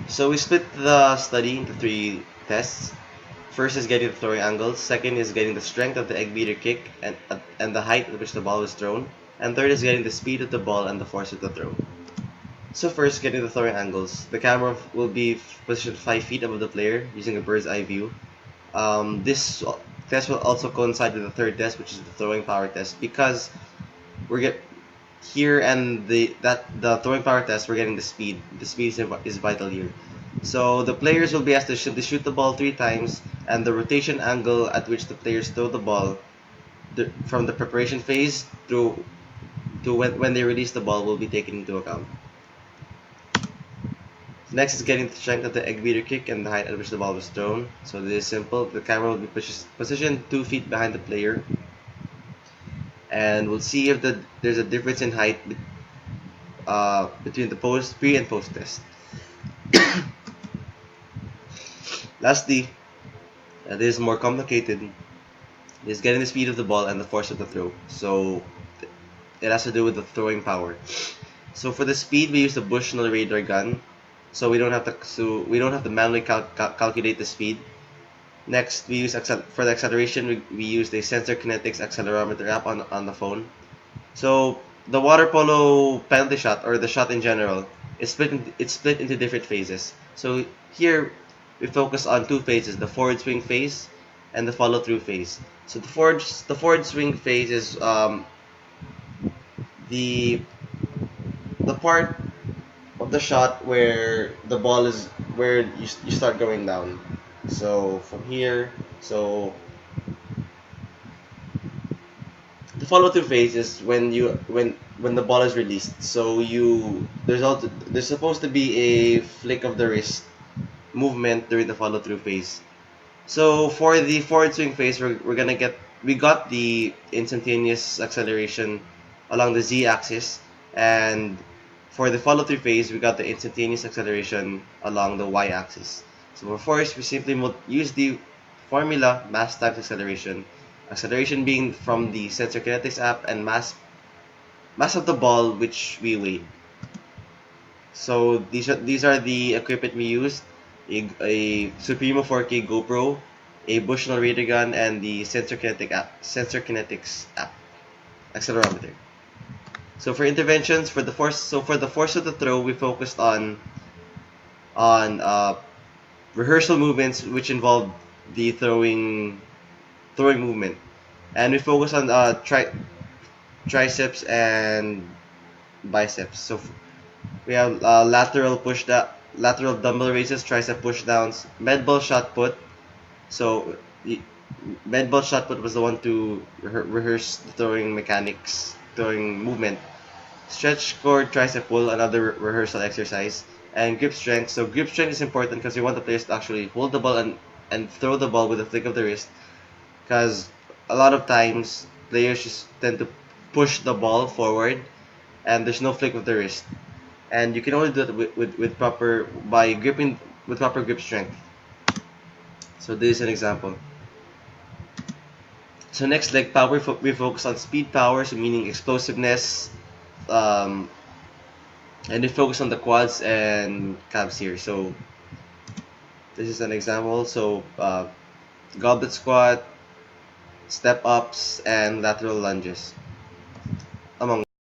So we split the study into three tests. First is getting the throwing angles. Second is getting the strength of the egg beater kick and the height at which the ball was thrown. And third is getting the speed of the ball and the force of the throw. So first, getting the throwing angles. The camera will be positioned 5 feet above the player using a bird's eye view. This test will also coincide with the third test, which is the throwing power test, because we're get here and the throwing power test, we're getting the speed. The speed is vital here. So the players will be asked to shoot the ball 3 times, and the rotation angle at which the players throw the ball from the preparation phase through to when they release the ball will be taken into account. Next is getting the strength of the egg beater kick and the height at which the ball was thrown. So this is simple. The camera will be positioned 2 feet behind the player, and we'll see if there's a difference in height between the pre and post test. Lastly, this is more complicated. Is getting the speed of the ball and the force of the throw. So it has to do with the throwing power. So for the speed, we use the Bushnell radar gun. So we don't have to manually calculate the speed. Next, we use for the acceleration. We use the Sensor Kinetics accelerometer app on the phone. So the water polo penalty shot, or the shot in general, it's split into different phases. So here we focus on 2 phases: the forward swing phase and the follow through phase. So the forward swing phase is the the part of the shot where the ball is where you start going down. So from here, so the follow through phase is when the ball is released. So there's supposed to be a flick of the wrist movement during the follow through phase. So for the forward swing phase, we got the instantaneous acceleration along the z axis, and for the follow through phase, we got the instantaneous acceleration along the y axis. So for force, we simply use the formula mass times acceleration. Acceleration being from the Sensor Kinetics app, and mass of the ball which we weighed. So these are the equipment we used: a Supremo 4K GoPro, a Bushnell radar gun, and the Sensor Kinetics app accelerometer. So for interventions, for the force of the throw, we focused on rehearsal movements which involved the throwing movement, and we focus on triceps and biceps. So we have lateral dumbbell raises, tricep push downs, med ball shot put. So the med ball shot put was the one to rehearse the throwing mechanics, throwing movement. Stretch core tricep pull, another rehearsal exercise, and grip strength. So grip strength is important because we want the players to actually hold the ball and throw the ball with a flick of the wrist. Because a lot of times players just tend to push the ball forward, and there's no flick of the wrist. And you can only do it with proper by gripping with proper grip strength. So this is an example. So next leg power, we focus on speed power, so meaning explosiveness, um, and we focus on the quads and calves here. So this is an example. So goblet squat, step ups, and lateral lunges.